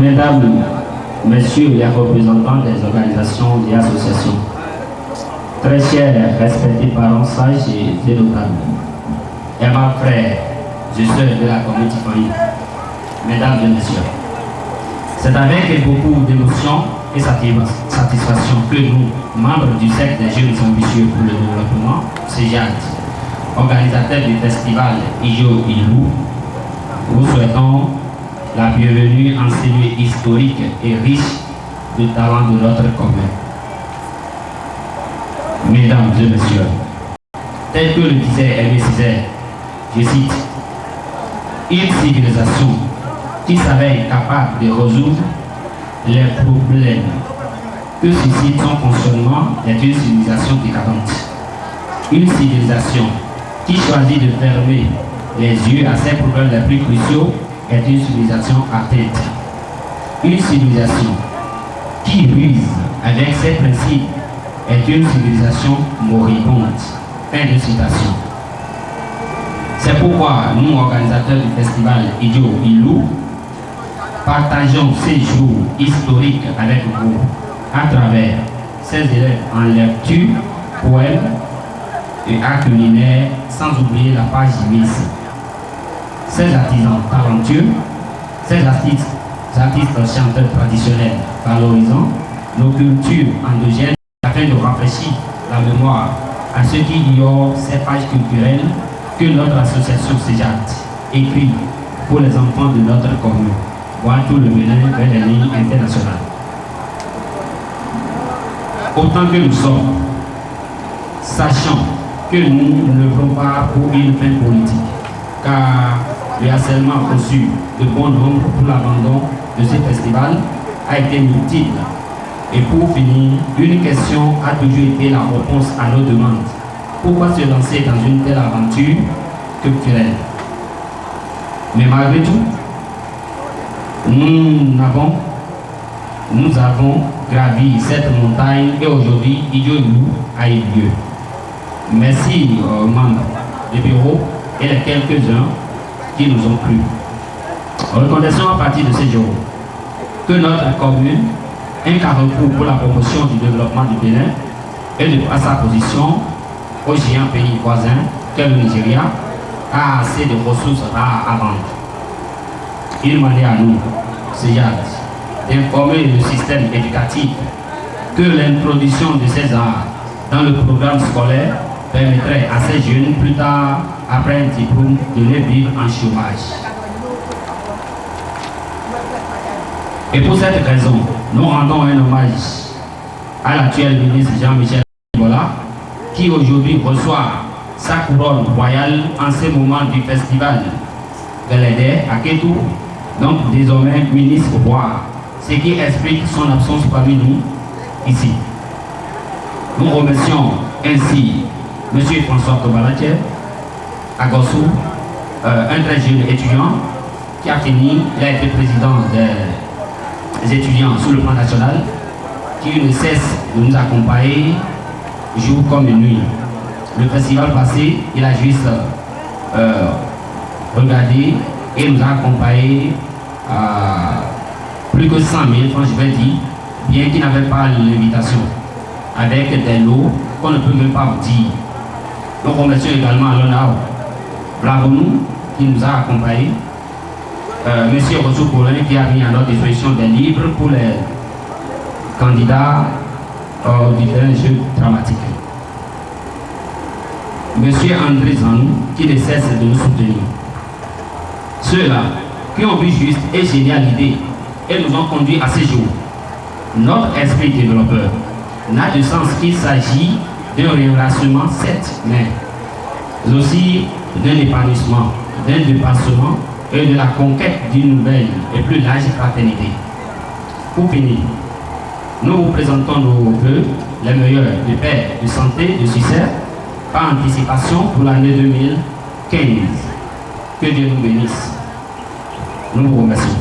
Mesdames, Messieurs les représentants des organisations et associations, très chers, respectés parents sages et notables, aimants frères et sœurs de la communauté famille, Mesdames et Messieurs, c'est avec beaucoup d'émotion et satisfaction que nous, membres du cercle des jeunes ambitieux pour le développement, CEJAD, organisateurs du festival Ijo Ilou, vous souhaitons la bienvenue en ce lieu historique et riche de talents de notre commun. Mesdames et Messieurs, tel que le disait Aimé Césaire, je cite, une civilisation qui s'avère capable de résoudre les problèmes que suscite son fonctionnement est une civilisation décadente. Une civilisation qui choisit de fermer les yeux à ses problèmes les plus cruciaux est une civilisation atteinte. Une civilisation qui ruse avec ses principes est une civilisation moribonde. Fin de citation. C'est pourquoi nous, organisateurs du festival Ijo Ilou, partageons ces jours historiques avec vous à travers ces élèves en lecture, poèmes et actes culinaires, sans oublier la page Miss. Ces artisans talentueux, ces artistes chanteurs traditionnels valorisant nos cultures endogènes afin de rafraîchir la mémoire à ceux qui ignorent ces pages culturelles que notre association CEJAD écrit pour les enfants de notre commune, voire tout le Bénin vers les lignes internationales. Autant que nous sommes, sachant que nous ne l'œuvrons pas pour une fin politique, car le harcèlement reçu de bon nombre pour l'abandon de ce festival a été multiple. Et pour finir, une question a toujours été la réponse à nos demandes. Pourquoi se lancer dans une telle aventure culturelle? Mais malgré tout, nous avons gravi cette montagne et aujourd'hui, Ijo Ilou a eu lieu. Merci aux membres du bureau et les quelques-uns qui nous ont plu. Reconnaissons à partir de ce jour que notre commune, un carrefour pour la promotion du développement du Bénin et de sa position au géant pays voisin qu'est le Nigeria, a assez de ressources rares à vendre. Il m'en est à nous, CEJAD, d'informer le système éducatif que l'introduction de ces arts dans le programme scolaire permettrait à ces jeunes plus tard, après un diplôme, de ne vivre en chômage. Et pour cette raison, nous rendons un hommage à l'actuel ministre Jean-Michel Bola, qui aujourd'hui reçoit sa couronne royale en ce moment du festival Galédé à Kétou, donc désormais ministre roi, ce qui explique son absence parmi nous ici. Nous remercions ainsi M. François Tobalache, à Gossou, un très jeune étudiant qui a fini, il a été président des étudiants sur le plan national, qui ne cesse de nous accompagner jour comme nuit. Le festival passé, il a juste regardé et nous a accompagnés à plus que 100 000 francs, je vais dire, bien qu'il n'avait pas l'invitation, avec des lots qu'on ne peut même pas vous dire. Nous remercions également Alona Bravonou qui nous a accompagnés, Monsieur Rossou Colin qui a mis à notre disposition des livres pour les candidats aux différents jeux dramatiques. Monsieur André Zanou qui ne cesse de nous soutenir. Ceux-là qui ont vu juste et génial l'idée et nous ont conduit à ce jour. Notre esprit développeur n'a de sens qu'il s'agit d'un relâchement certes, mais aussi d'un épanouissement, d'un dépassement et de la conquête d'une nouvelle et plus large fraternité. Pour finir, nous vous présentons nos vœux, les meilleurs de paix, de santé, de succès, par anticipation pour l'année 2015. Que Dieu nous bénisse. Nous vous remercions.